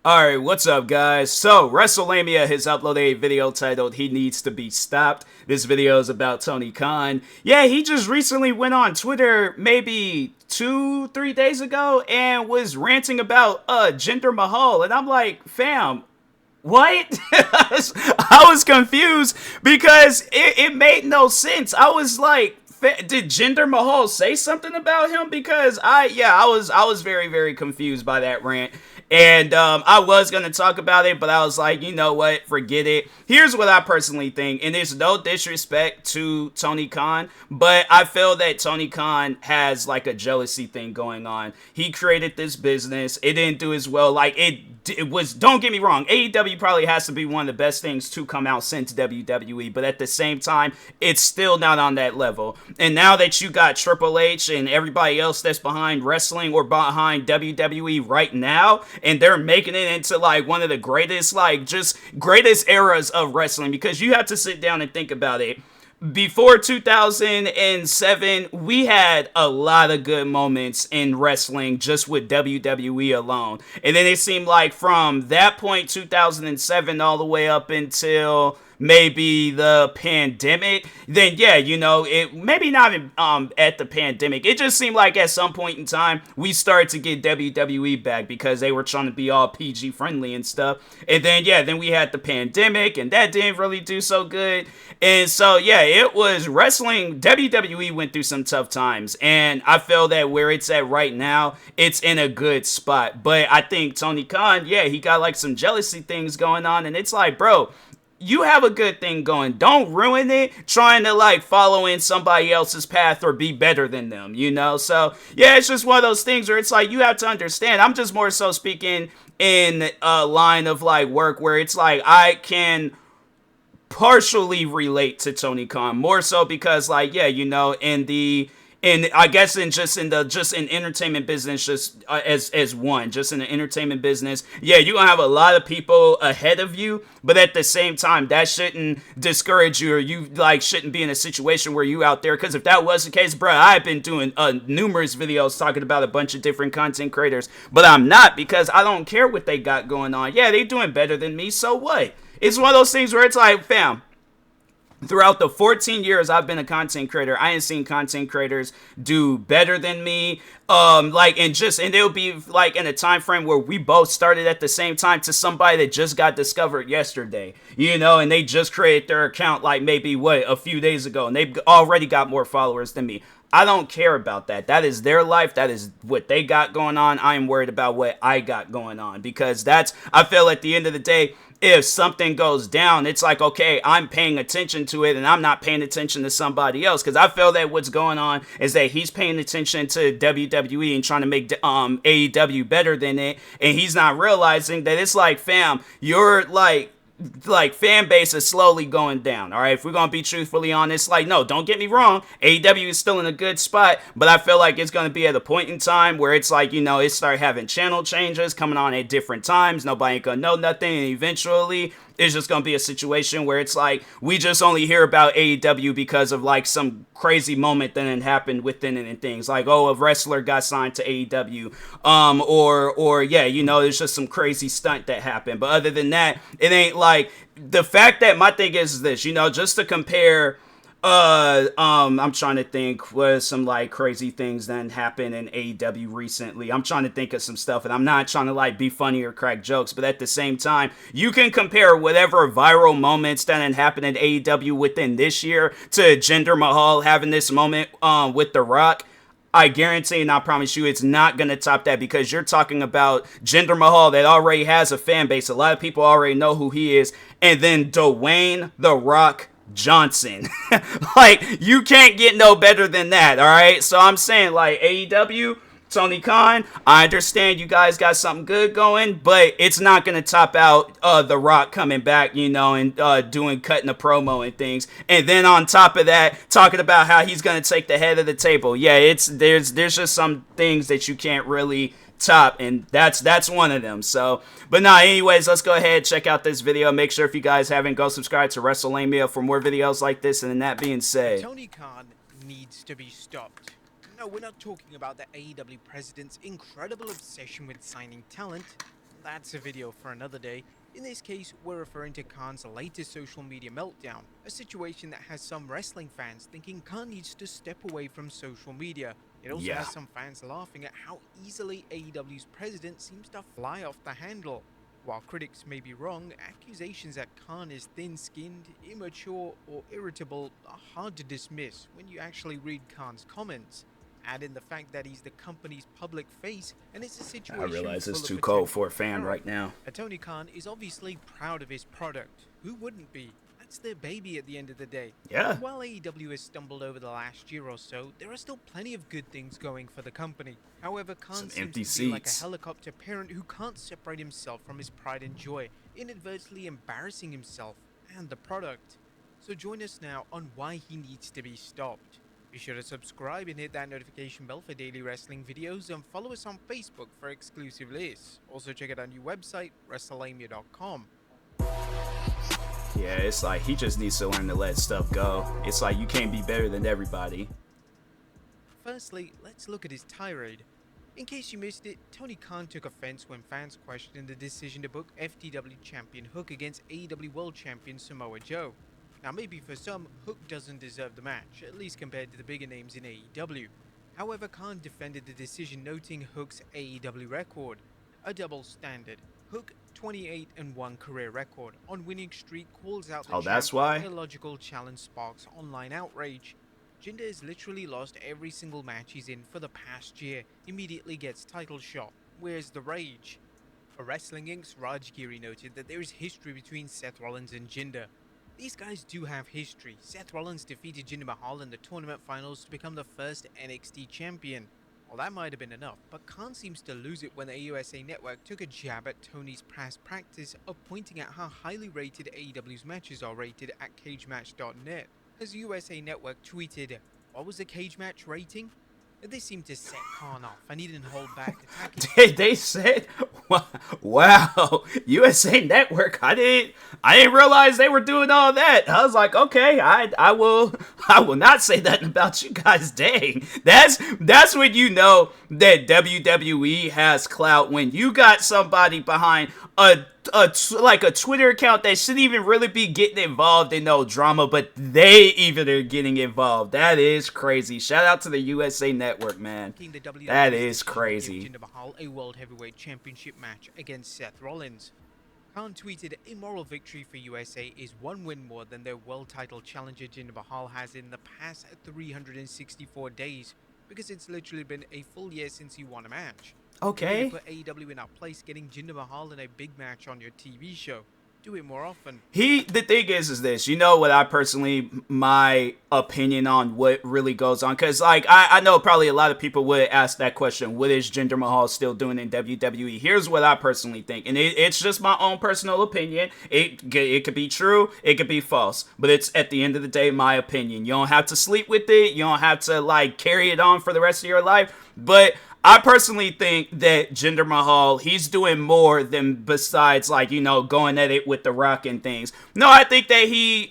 Alright, what's up guys? So, WrestleMania has uploaded a video titled He Needs to Be Stopped. This video is about Tony Khan. Yeah, he just recently went on Twitter maybe 2, 3 days ago and was ranting about Jinder Mahal. And I'm like, fam, what? I was confused because it made no sense. I was like, did Jinder Mahal say something about him? Because I was very confused by that rant. And I was going to talk about it, but I was like, you know what? Forget it. Here's what I personally think. And there's no disrespect to Tony Khan, but I feel that Tony Khan has like a jealousy thing going on. He created this business. It didn't do as well. Like it was, don't get me wrong, AEW probably has to be one of the best things to come out since WWE, but at the same time, it's still not on that level. And now that you got Triple H and everybody else that's behind wrestling or behind WWE right now, and they're making it into like one of the greatest, like just greatest eras of wrestling, because you have to sit down and think about it. Before 2007, we had a lot of good moments in wrestling just with WWE alone. And then it seemed like from that point, 2007, all the way up until maybe the pandemic, then yeah, you know, it maybe not at the pandemic. It just seemed like at some point in time we started to get WWE back because they were trying to be all PG friendly and stuff. And then yeah, then we had the pandemic and that didn't really do so good. And so yeah, it was wrestling. WWE went through some tough times, and I feel that where it's at right now, it's in a good spot. But I think Tony Khan, yeah, he got like some jealousy things going on, and it's like, bro, you have a good thing going. Don't ruin it trying to like follow in somebody else's path or be better than them, you know? So, yeah, it's just one of those things where it's like you have to understand. I'm just more so speaking in a line of like work where it's like I can partially relate to Tony Khan more so because like yeah, you know, in I guess in just in the just in entertainment business, just as one, just in the entertainment business, yeah, you gonna have a lot of people ahead of you, but at the same time, that shouldn't discourage you, or you like shouldn't be in a situation where you out there. Because if that was the case, bruh, I've been doing numerous videos talking about a bunch of different content creators, but I'm not because I don't care what they got going on. Yeah, they doing better than me, so what? It's one of those things where it's like, fam, throughout the 14 years I've been a content creator, I ain't seen content creators do better than me. And it'll be like in a time frame where we both started at the same time to somebody that just got discovered yesterday, you know, and they just created their account like maybe a few days ago, and they've already got more followers than me. I don't care about that. That is their life. That is what they got going on. I am worried about what I got going on because I feel at the end of the day, if something goes down, it's like, okay, I'm paying attention to it and I'm not paying attention to somebody else, because I feel that what's going on is that he's paying attention to WWE and trying to make AEW better than it, and he's not realizing that it's like, fam, you're like fan base is slowly going down. All right, if we're gonna be truthfully honest, like, no, don't get me wrong, AEW is still in a good spot, but I feel like it's gonna be at a point in time where it's like, you know, it start having channel changes coming on at different times. Nobody ain't gonna know nothing, and eventually it's just gonna be a situation where it's like we just only hear about AEW because of like some crazy moment that had happened within it and things like, oh, a wrestler got signed to AEW, or yeah, you know, there's just some crazy stunt that happened. But other than that, it ain't like the fact that my thing is this, you know, just to compare. I'm trying to think what some like crazy things that happened in AEW recently. I'm trying to think of some stuff, and I'm not trying to like be funny or crack jokes, but at the same time, you can compare whatever viral moments that happened in AEW within this year to Jinder Mahal having this moment with The Rock. I guarantee and I promise you it's not going to top that, because you're talking about Jinder Mahal that already has a fan base. A lot of people already know who he is. And then Dwayne The Rock Johnson. Like, you can't get no better than that, all right? So I'm saying, like, AEW, Tony Khan, I understand you guys got something good going, but it's not going to top out The Rock coming back, you know, and cutting a promo and things. And then on top of that, talking about how he's going to take the head of the table. Yeah, there's just some things that you can't really top, and that's one of them. So, but nah, anyways, let's go ahead, check out this video. Make sure if you guys haven't, go subscribe to WrestleMania for more videos like this. And then that being said, Tony Khan needs to be stopped. No, we're not talking about the AEW president's incredible obsession with signing talent. that's a video for another day. In this case, we're referring to Khan's latest social media meltdown, a situation that has some wrestling fans thinking Khan needs to step away from social media. It also Yeah, has some fans laughing at how easily AEW's president seems to fly off the handle. While critics may be wrong, accusations that Khan is thin-skinned, immature, or irritable are hard to dismiss when you actually read Khan's comments. Add in the fact that he's the company's public face, and it's a I situation realize it's full of too cold potential for a fan error. right now. Tony Khan is obviously proud of his product. Who wouldn't be? That's their baby at the end of the day. Yeah, And while AEW has stumbled over the last year or so, there are still plenty of good things going for the company. However, Khan some seems empty to be like a seats. helicopter parent who can't separate himself from his pride and joy, inadvertently embarrassing himself and the product. So join us now on why he needs to be stopped. Be sure to subscribe and hit that notification bell for daily wrestling videos, and follow us on Facebook for exclusive lists. Also check out our new website, WrestleLamia.com. Yeah, it's like he just needs to learn to let stuff go. It's like you can't be better than everybody. Firstly, let's look at his tirade. In case you missed it, Tony Khan took offense when fans questioned the decision to book FTW champion Hook against AEW World Champion Samoa Joe. Now maybe for some, Hook doesn't deserve the match, at least compared to the bigger names in AEW. However, Khan defended the decision, noting Hook's AEW record, a double standard. Hook, 28-1 career record on winning streak, calls out the Oh, that's champ's why? illogical challenge sparks online outrage. Jinder has literally lost every single match he's in for the past year, immediately gets title shot. Where's the rage? For Wrestling Inc.'s Raj Giri noted that there is history between Seth Rollins and Jinder. These guys do have history. Seth Rollins defeated Jinder Mahal in the tournament finals to become the first NXT champion. Well, that might have been enough, but Khan seems to lose it when the USA Network took a jab at Tony's past practice of pointing out how highly rated AEW's matches are rated at CageMatch.net. As USA Network tweeted, "What was the cage match rating?" This seemed to set Khan off, and he didn't hold back, attacking. They said, "Wow, USA Network." I didn't realize they were doing all that. I was like, okay, I will not say that about you guys. Dang, that's when you know that WWE has clout, when you got somebody behind like a Twitter account that shouldn't even really be getting involved in no drama, but they even are getting involved. That is crazy. Shout out to the USA Network, man. That is crazy. Jinder Mahal a World Heavyweight Championship match against Seth Rollins. Khan tweeted, "Immoral victory for USA is one win more than their world title challenger Jinder Mahal has in the past 364 days, because it's literally been a full year since he won a match. Okay. Put AEW in our place, getting Jinder Mahal in a big match on your TV show. Do it more often." The thing is this, you know what my opinion on what really goes on, because like I know probably a lot of people would ask that question, what is Jinder Mahal still doing in WWE? Here's what I personally think, and it's just my own personal opinion. It could be true, it could be false, but it's at the end of the day my opinion. You don't have to sleep with it, you don't have to like carry it on for the rest of your life, but I personally think that Jinder Mahal, he's doing more than besides, like, you know, going at it with The Rock and things. No, I think that he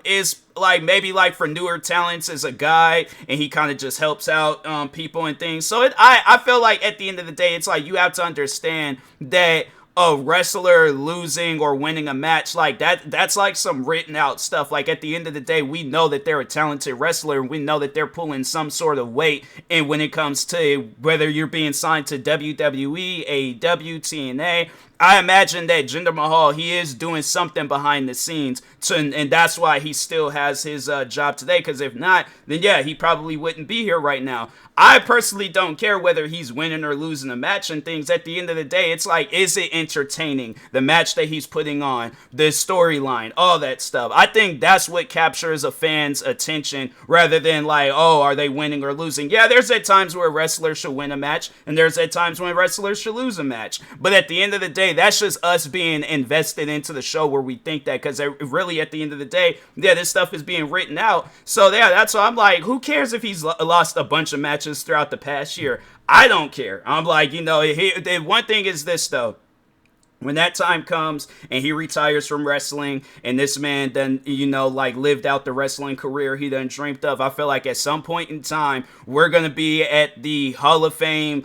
is, like, maybe, like, for newer talents as a guy, and he kind of just helps out people and things. So I feel like at the end of the day, it's like you have to understand that a wrestler losing or winning a match, like that's like some written out stuff. Like at the end of the day, we know that they're a talented wrestler, and we know that they're pulling some sort of weight. And when it comes to whether you're being signed to WWE, AEW, TNA, I imagine that Jinder Mahal, he is doing something behind the scenes, and that's why he still has his job today, because if not, then yeah, he probably wouldn't be here right now. I personally don't care whether he's winning or losing a match and things. At the end of the day, it's like, is it entertaining? The match that he's putting on, the storyline, all that stuff. I think that's what captures a fan's attention, rather than like, oh, are they winning or losing? Yeah, there's at times where wrestlers should win a match, and there's at times when wrestlers should lose a match. But at the end of the day, that's just us being invested into the show where we think that, because really at the end of the day, yeah, this stuff is being written out. So yeah, that's why I'm like, who cares if he's lost a bunch of matches throughout the past year? I don't care. I'm like, you know, the one thing is this though. When that time comes and he retires from wrestling and this man then, like lived out the wrestling career he done dreamed of, I feel like at some point in time we're gonna be at the Hall of Fame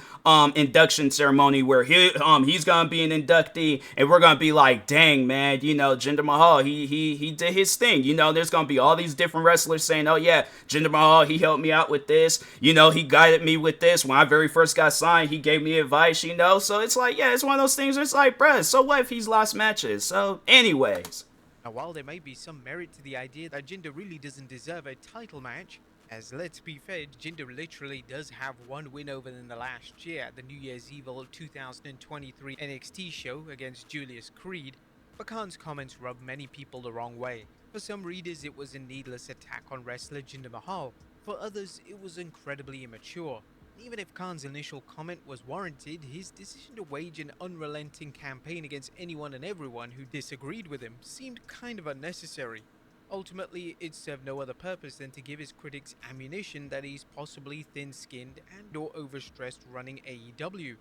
induction ceremony where he's gonna be an inductee and we're gonna be like, dang man, Jinder Mahal, he did his thing. There's gonna be all these different wrestlers saying, oh yeah, Jinder Mahal, he helped me out with this, he guided me with this when I very first got signed, he gave me advice, so it's like, yeah, it's one of those things where it's like, bruh, so what if he's lost matches? So anyways, Now, while there may be some merit to the idea that Jinder really doesn't deserve a title match, as let's be fair, Jinder literally does have one win over in the last year at the New Year's Evil 2023 NXT show against Julius Creed, but Khan's comments rubbed many people the wrong way. For some readers, it was a needless attack on wrestler Jinder Mahal. For others, it was incredibly immature. Even if Khan's initial comment was warranted, his decision to wage an unrelenting campaign against anyone and everyone who disagreed with him seemed kind of unnecessary. Ultimately, it served no other purpose than to give his critics ammunition that he's possibly thin-skinned and or overstressed running AEW.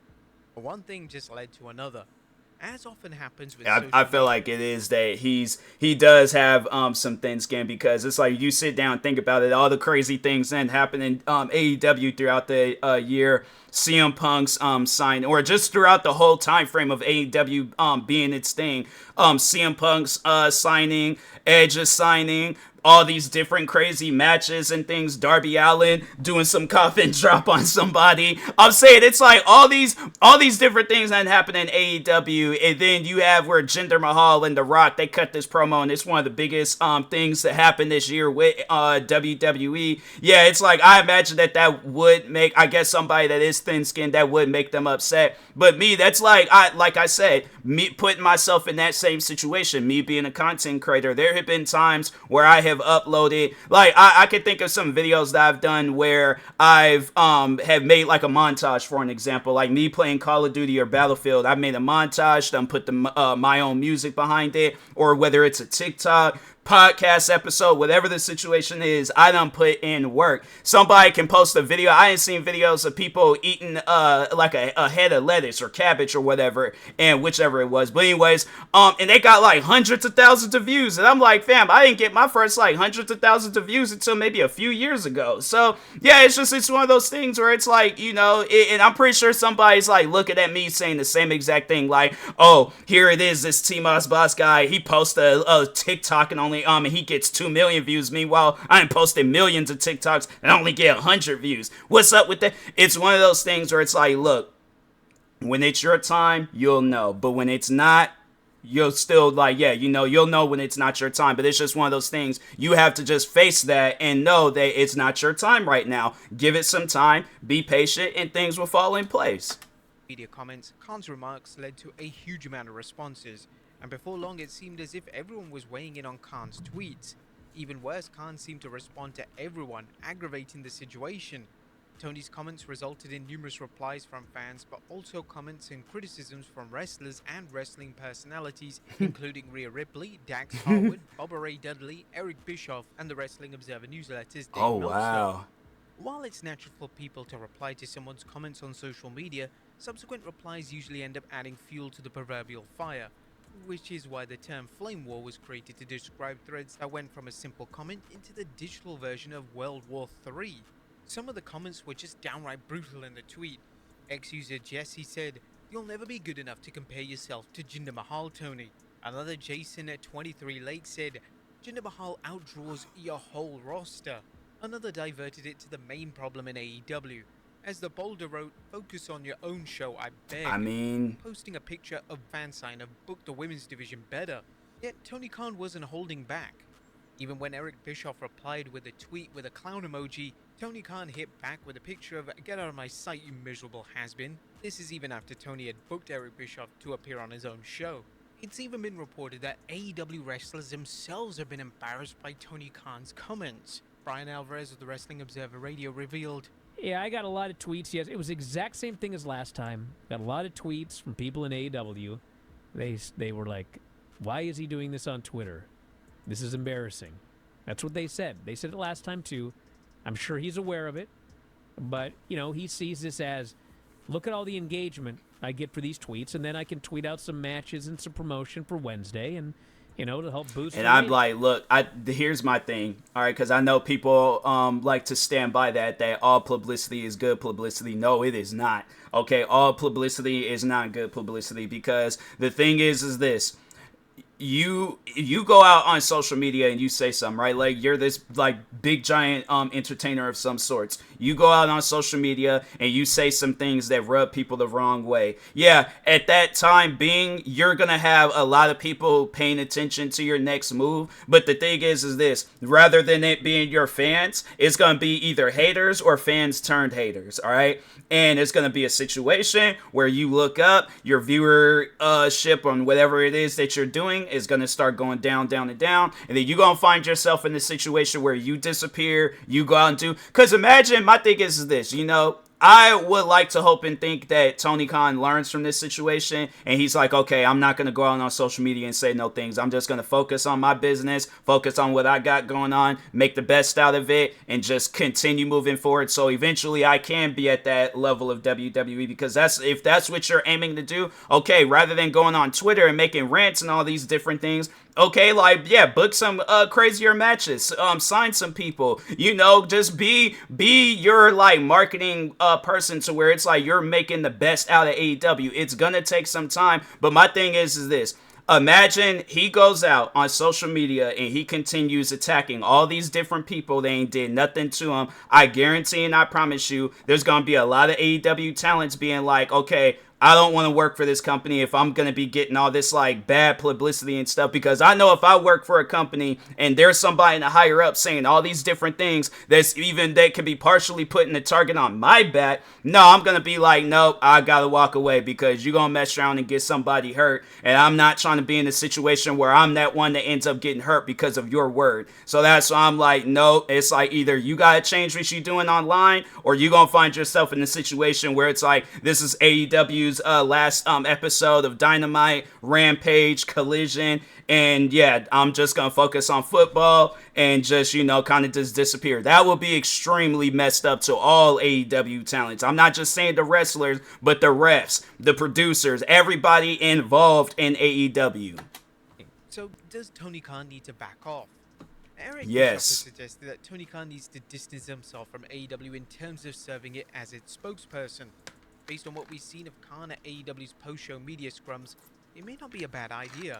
But one thing just led to another. As often happens with I feel like it is that he does have some thin skin, because it's like you sit down and think about it, all the crazy things that happen in AEW throughout the year, CM Punk's sign, or just throughout the whole time frame of AEW being its thing, CM Punk's signing, Edge's signing, all these different crazy matches and things, Darby Allin doing some coffin drop on somebody. I'm saying it's like all these different things that happen in AEW, and then you have where Jinder Mahal and The Rock, they cut this promo, and it's one of the biggest things that happened this year with WWE. Yeah, it's like I imagine that would make, I guess, somebody that is thin-skinned, that would make them upset. But me, that's like I said, me putting myself in that same situation, me being a content creator, there have been times where I have uploaded, like I could think of some videos that I've done where I've have made like a montage, for an example, like me playing Call of Duty or Battlefield. I've made a montage, then put my own music behind it, or whether it's a TikTok, podcast episode, whatever the situation is, I done put in work. Somebody can post a video. I ain't seen videos of people eating like a head of lettuce or cabbage or whatever, and whichever it was. But anyways, and they got like hundreds of thousands of views, and I'm like, fam, I didn't get my first like hundreds of thousands of views until maybe a few years ago. So yeah, it's one of those things where it's like, and I'm pretty sure somebody's like looking at me saying the same exact thing, like, oh, here it is, this TMossBoss guy, he posts a TikTok and only and he gets 2 million views. Meanwhile, I am posting millions of TikToks and I only get 100 views. What's up with that? It's one of those things where it's like, look, when it's your time, you'll know. But when it's not, you'll still like, yeah, you'll know when it's not your time. But it's just one of those things. You have to just face that and know that it's not your time right now. Give it some time, be patient, and things will fall in place. Media comments, Khan's remarks led to a huge amount of responses, and before long it seemed as if everyone was weighing in on Khan's tweets. Even worse, Khan seemed to respond to everyone, aggravating the situation. Tony's comments resulted in numerous replies from fans, but also comments and criticisms from wrestlers and wrestling personalities, including Rhea Ripley, Dax Harwood, Bubba Ray Dudley, Eric Bischoff, and the Wrestling Observer newsletter's Dave Meltzer. Wow. While it's natural for people to reply to someone's comments on social media, subsequent replies usually end up adding fuel to the proverbial fire, which is why the term flame war was created to describe threads that went from a simple comment into the digital version of World War III. Some of the comments were just downright brutal in the tweet. Ex-user Jesse said, "You'll never be good enough to compare yourself to Jinder Mahal, Tony." Another Jason at 23 Lake said, "Jinder Mahal outdraws your whole roster." Another diverted it to the main problem in AEW. As the boulder wrote, "Focus on your own show, I beg." Posting a picture of fan sign of book the women's division better. Yet Tony Khan wasn't holding back. Even when Eric Bischoff replied with a tweet with a clown emoji, Tony Khan hit back with a picture of "Get out of my sight, you miserable has-been." This is even after Tony had booked Eric Bischoff to appear on his own show. It's even been reported that AEW wrestlers themselves have been embarrassed by Tony Khan's comments. Brian Alvarez of the Wrestling Observer Radio revealed, "Yeah, I got a lot of tweets. Yes, it was the exact same thing as last time. Got a lot of tweets from people in AEW. They were like, why is he doing this on Twitter? This is embarrassing." That's what they said. They said it last time too. I'm sure he's aware of it. But, he sees this as Look at all the engagement I get for these tweets, and then I can tweet out some matches and some promotion for Wednesday, and to help boost. And the I'm ratings. like, look, here's my thing, all right, because I know people like to stand by that all publicity is good publicity. No, it is not. Okay, all publicity is not good publicity, because the thing is this. You go out on social media and you say something, right? Like, you're this like big giant entertainer of some sorts. You go out on social media and you say some things that rub people the wrong way. Yeah, at that time being, you're gonna have a lot of people paying attention to your next move. But the thing is this: rather than it being your fans, it's gonna be either haters or fans turned haters. All right, and it's gonna be a situation where you look up, your viewership on whatever it is that you're doing is going to start going down, down, and down. And then you're going to find yourself in a situation where you disappear, you go out and do. Because imagine, my thing is this, I would like to hope and think that Tony Khan learns from this situation and he's like, okay, I'm not going to go out on social media and say no things. I'm just going to focus on my business, focus on what I got going on, make the best out of it, and just continue moving forward. So eventually I can be at that level of WWE, because if that's what you're aiming to do, okay, rather than going on Twitter and making rants and all these different things, okay, like, yeah, book some crazier matches, sign some people, just be your like marketing person, to where it's like you're making the best out of AEW. It's gonna take some time, but my thing is this: imagine he goes out on social media and he continues attacking all these different people that ain't did nothing to him. I guarantee and I promise you, there's gonna be a lot of AEW talents being like, okay, I don't want to work for this company if I'm going to be getting all this like bad publicity and stuff, because I know if I work for a company and there's somebody in the higher up saying all these different things that could be partially putting the target on my back, no, I'm going to be like, nope, I got to walk away, because you're going to mess around and get somebody hurt. And I'm not trying to be in a situation where I'm that one that ends up getting hurt because of your word. So that's why I'm like, no, it's like either you got to change what you're doing online, or you're going to find yourself in a situation where it's like, this is AEW last episode of Dynamite, Rampage, Collision, and yeah, I'm just gonna focus on football and just kind of just disappear. That would be extremely messed up to all AEW talents. I'm not just saying the wrestlers, but the refs, the producers, everybody involved in AEW. So, does Tony Khan need to back off? Eric Yes. suggested that Tony Khan needs to distance himself from AEW in terms of serving it as its spokesperson. Based on what we've seen of Khan at AEW's post-show media scrums, it may not be a bad idea.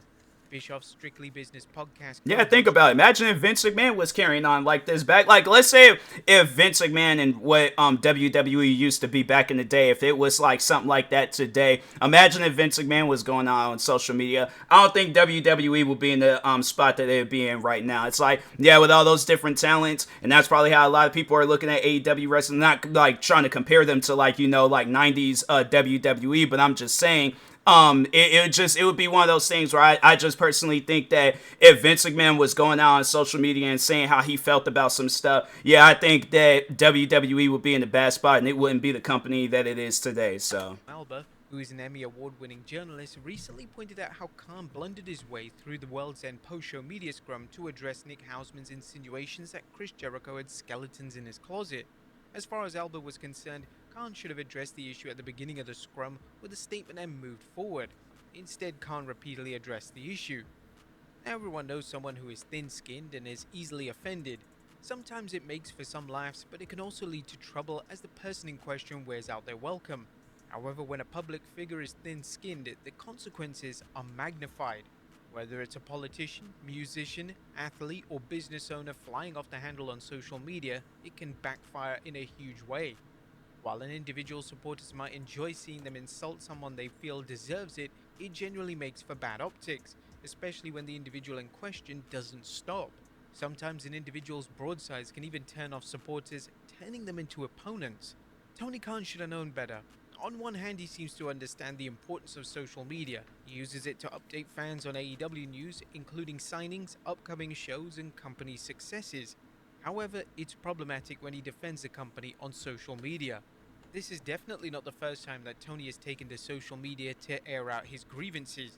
Bischoff's Strictly Business podcast. Yeah, think about it. Imagine if Vince McMahon was carrying on like this back. Like, let's say if Vince McMahon and what WWE used to be back in the day, if it was like something like that today. Imagine if Vince McMahon was going on social media. I don't think WWE would be in the spot that they would be in right now. It's like, yeah, with all those different talents, and that's probably how a lot of people are looking at AEW wrestling. Not like trying to compare them to like 90s WWE, but I'm just saying. It would be one of those things where I just personally think that if Vince McMahon was going out on social media and saying how he felt about some stuff, yeah, I think that WWE would be in a bad spot and it wouldn't be the company that it is today. So Alba, who is an Emmy award-winning journalist, recently pointed out how Khan blundered his way through the World's End post-show media scrum to address Nick Hausman's insinuations that Chris Jericho had skeletons in his closet. As far as Alba was concerned, Khan should have addressed the issue at the beginning of the scrum with a statement and moved forward. Instead, Khan repeatedly addressed the issue. Everyone knows someone who is thin-skinned and is easily offended. Sometimes it makes for some laughs, but it can also lead to trouble as the person in question wears out their welcome. However, when a public figure is thin-skinned, the consequences are magnified. Whether it's a politician, musician, athlete, or business owner flying off the handle on social media, it can backfire in a huge way. While an individual's supporters might enjoy seeing them insult someone they feel deserves it, it generally makes for bad optics, especially when the individual in question doesn't stop. Sometimes an individual's broadsides can even turn off supporters, turning them into opponents. Tony Khan should have known better. On one hand, he seems to understand the importance of social media. He uses it to update fans on AEW news, including signings, upcoming shows, and company successes. However, it's problematic when he defends the company on social media. This is definitely not the first time that Tony has taken to social media to air out his grievances.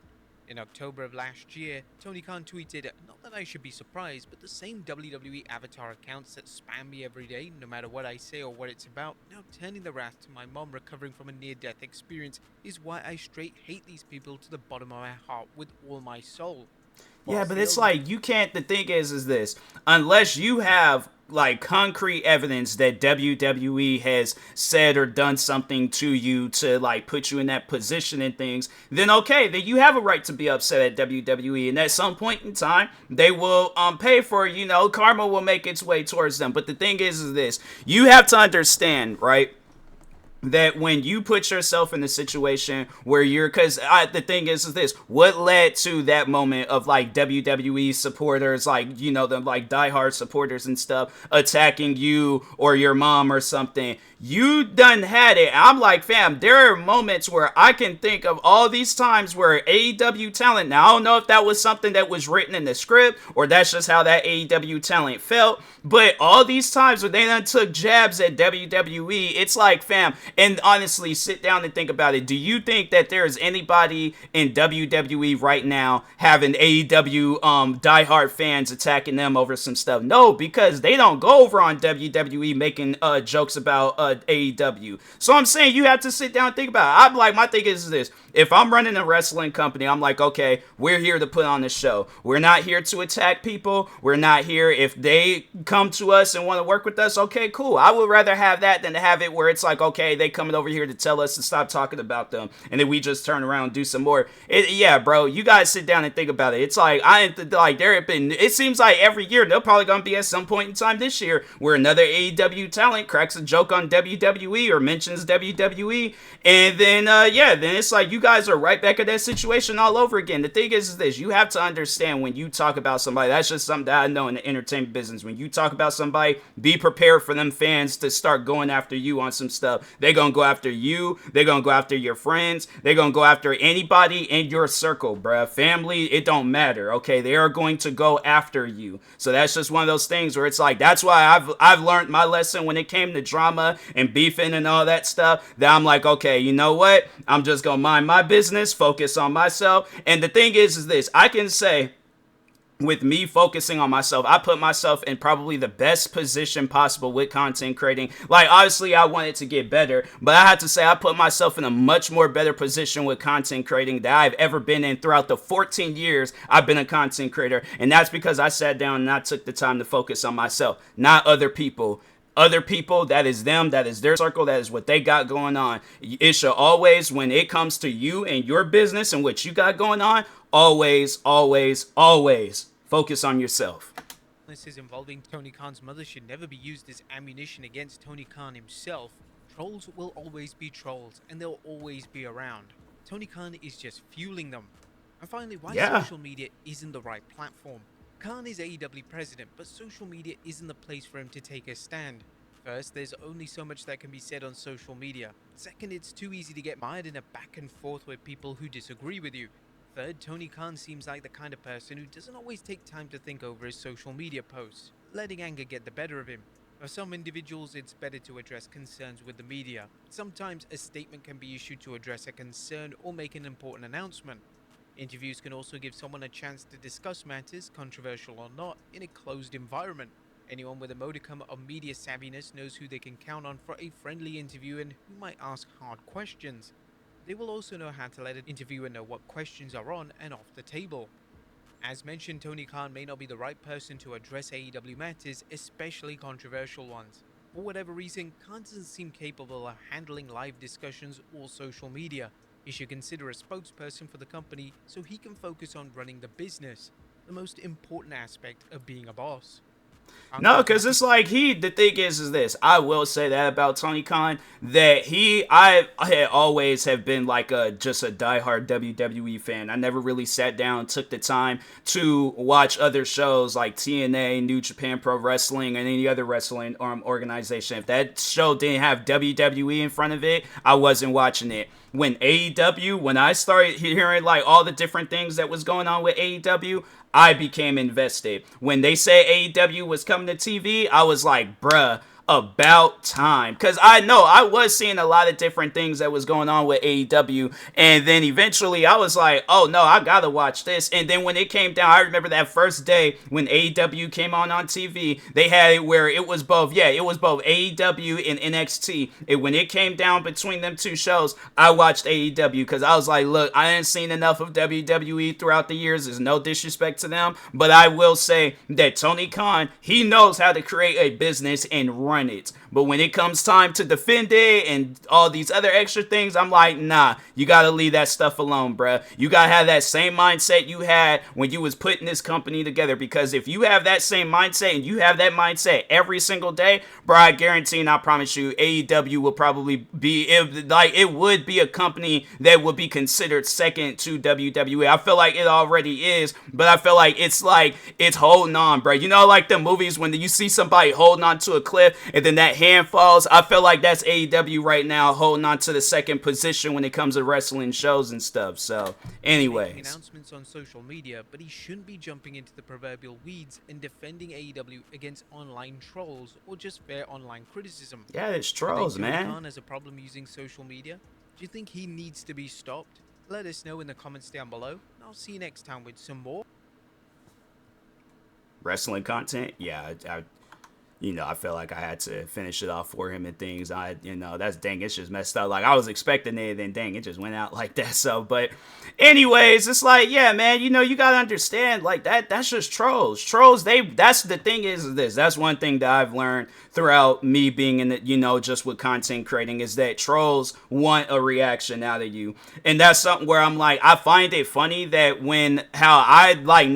In October of last year, Tony Khan tweeted, "Not that I should be surprised, but the same WWE avatar accounts that spam me every day, no matter what I say or what it's about, now turning the wrath to my mom recovering from a near-death experience is why I straight hate these people to the bottom of my heart with all my soul." Yeah, Boss but it's hailed like you can't. The thing is this: unless you have like concrete evidence that WWE has said or done something to you to like put you in that position and things, then okay, then you have a right to be upset at WWE, and at some point in time they will pay for, karma will make its way towards them. But the thing is this: you have to understand, right, that when you put yourself in a situation where because the thing is this, what led to that moment of like WWE supporters, like, the like diehard supporters and stuff attacking you or your mom or something? You done had it. I'm like, fam, there are moments where I can think of all these times where AEW talent, now I don't know if that was something that was written in the script or that's just how that AEW talent felt, but all these times where they done took jabs at WWE, it's like, fam, and honestly, sit down and think about it. Do you think that there is anybody in WWE right now having AEW diehard fans attacking them over some stuff? No, because they don't go over on WWE making jokes about AEW. So I'm saying you have to sit down and think about it. I'm like, my thing is this: if I'm running a wrestling company, I'm like, okay, we're here to put on the show. We're not here to attack people. We're not here. If they come to us and want to work with us, okay, cool. I would rather have that than to have it where it's like, okay, they coming over here to tell us to stop talking about them, and then we just turn around and do some more. Yeah, bro, you guys sit down and think about it. It's like there have been. It seems like every year they're probably gonna be at some point in time this year where another AEW talent cracks a joke on WWE or mentions WWE, and then then it's like you guys are right back at that situation all over again. The thing is this: you have to understand when you talk about somebody. That's just something that I know in the entertainment business. When you talk about somebody, be prepared for them fans to start going after you on some stuff. They're gonna go after you. They're gonna go after your friends. They're gonna go after anybody in your circle, bruh. Family, it don't matter. Okay, they are going to go after you. So that's just one of those things where it's like, that's why I've learned my lesson when it came to drama and beefing and all that stuff. That I'm like, okay, you know what? I'm just gonna mind my business, focus on myself. And the thing is this: I can say, with me focusing on myself, I put myself in probably the best position possible with content creating. Like, obviously, I wanted to get better, but I had to say I put myself in a much more better position with content creating that I've ever been in throughout the 14 years I've been a content creator. And that's because I sat down and I took the time to focus on myself, not other people. Other people, that is them, that is their circle, that is what they got going on. It should always, when it comes to you and your business and what you got going on, always, always, always focus on yourself. Illnesses involving Tony Khan's mother should never be used as ammunition against Tony Khan himself. Trolls will always be trolls, and they'll always be around. Tony Khan is just fueling them. And finally, why social media isn't the right platform. Khan is AEW president, but social media isn't the place for him to take a stand. First, there's only so much that can be said on social media. Second, it's too easy to get mired in a back and forth with people who disagree with you. Third, Tony Khan seems like the kind of person who doesn't always take time to think over his social media posts, letting anger get the better of him. For some individuals, it's better to address concerns with the media. Sometimes a statement can be issued to address a concern or make an important announcement. Interviews can also give someone a chance to discuss matters, controversial or not, in a closed environment. Anyone with a modicum of media savviness knows who they can count on for a friendly interview and who might ask hard questions. They will also know how to let an interviewer know what questions are on and off the table. As mentioned, Tony Khan may not be the right person to address AEW matters, especially controversial ones. For whatever reason, Khan doesn't seem capable of handling live discussions or social media. He should consider a spokesperson for the company so he can focus on running the business, the most important aspect of being a boss. No, because it's like the thing is this. I will say that about Tony Khan, that I had always have been like just a diehard WWE fan. I never really sat down, took the time to watch other shows like TNA, New Japan Pro Wrestling, and any other wrestling organization. If that show didn't have WWE in front of it, I wasn't watching it. When I started hearing like all the different things that was going on with AEW, I became invested. When they said AEW was coming to TV, I was like, bruh, about time. Because I know I was seeing a lot of different things that was going on with AEW, and then eventually I was like, oh no, I gotta watch this. And then when it came down, I remember that first day when AEW came on TV, they had it where it was both AEW and NXT. And when it came down between them two shows, I watched AEW because I was like, look, I ain't seen enough of WWE throughout the years. There's no disrespect to them, but I will say that Tony Khan, he knows how to create a business and run it. But when it comes time to defend it and all these other extra things, I'm like, nah, you gotta leave that stuff alone, bruh. You gotta have that same mindset you had when you was putting this company together, because if you have that same mindset and you have that mindset every single day, bro, I guarantee and I promise you, AEW will probably be, it would be a company that would be considered second to WWE. I feel like it already is, but I feel like it's holding on, bro. You know, like the movies when you see somebody holding on to a cliff and then that hand falls. I feel like that's AEW right now, holding on to the second position when it comes to wrestling shows and stuff. So, anyways. Making announcements on social media, but he shouldn't be jumping into the proverbial weeds and defending AEW against online trolls or just fair online criticism. Yeah, it's trolls, man. Khan has a problem using social media. Do you think he needs to be stopped? Let us know in the comments down below, and I'll see you next time with some more wrestling content. Yeah, I feel like I had to finish it off for him and things. That's dang, it's just messed up. Like, I was expecting it, and then dang, it just went out like that. So, but anyways, it's like, yeah, man, you gotta understand, like, that's just trolls. Trolls, that's the thing is this. That's one thing that I've learned throughout me being in the, just with content creating, is that trolls want a reaction out of you. And that's something where I'm like, I find it funny that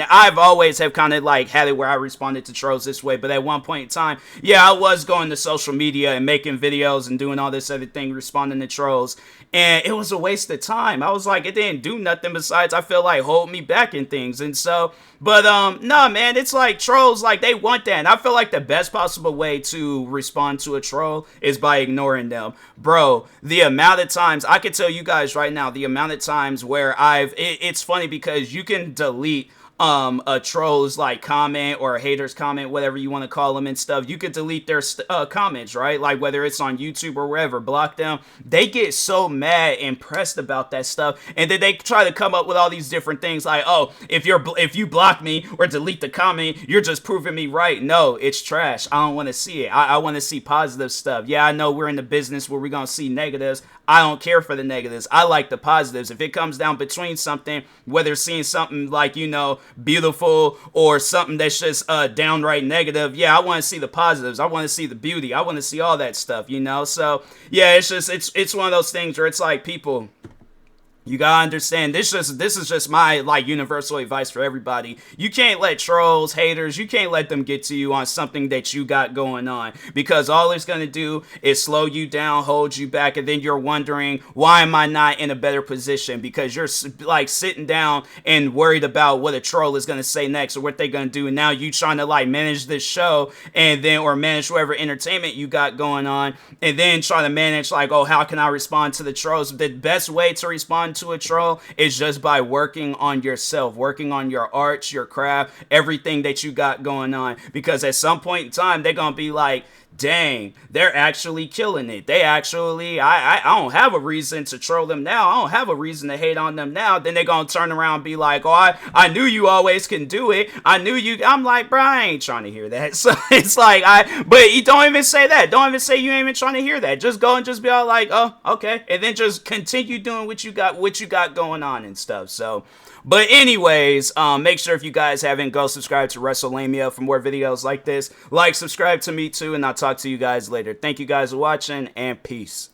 I've always have kind of like had it where I responded to trolls this way, but at one point in time, yeah, I was going to social media and making videos and doing all this other thing, responding to trolls, and it was a waste of time. I was like, it didn't do nothing besides, I feel like, hold me back and things. And so, but no, man, it's like trolls, like, they want that, and I feel like the best possible way to respond to a troll is by ignoring them. Bro, the amount of times, I can tell you guys right now, the amount of times where it's funny because you can delete a troll's like comment or a hater's comment, whatever you want to call them and stuff. You could delete their comments, right? Like whether it's on YouTube or wherever, block them. They get so mad and pressed about that stuff, and then they try to come up with all these different things like, oh, if you block me or delete the comment, you're just proving me right. No, it's trash. I don't want to see it. I want to see positive stuff. Yeah, I know we're in the business where we're gonna see negatives. I don't care for the negatives. I like the positives. If it comes down between something, whether seeing something like, beautiful or something that's just downright negative, yeah, I want to see the positives. I want to see the beauty. I want to see all that stuff, So, yeah, it's one of those things where it's like, people, you gotta understand, this is just my like universal advice for everybody. You can't let trolls, haters, you can't let them get to you on something that you got going on, because all it's gonna do is slow you down, hold you back, and then you're wondering, why am I not in a better position? Because you're like sitting down and worried about what a troll is gonna say next or what they're gonna do, and now you trying to like manage this show and then or manage whatever entertainment you got going on, and then try to manage like, oh, how can I respond to the trolls? The best way to respond to a troll is just by working on yourself, working on your arts, your craft, everything that you got going on, because at some point in time they're gonna be like, dang, they're actually killing it. They actually, I don't have a reason to troll them now. I don't have a reason to hate on them now. Then they're gonna turn around and be like, oh, I knew you always can do it. I knew you. I'm like, bro, I ain't trying to hear that. So it's like, but you don't even say that. Don't even say you ain't even trying to hear that. Just go and just be all like, oh, okay. And then just continue doing what you got going on and stuff. So, but anyways, make sure if you guys haven't, go subscribe to WrestleLamia for more videos like this. Like, subscribe to me too, and I'll talk to you guys later. Thank you guys for watching, and peace.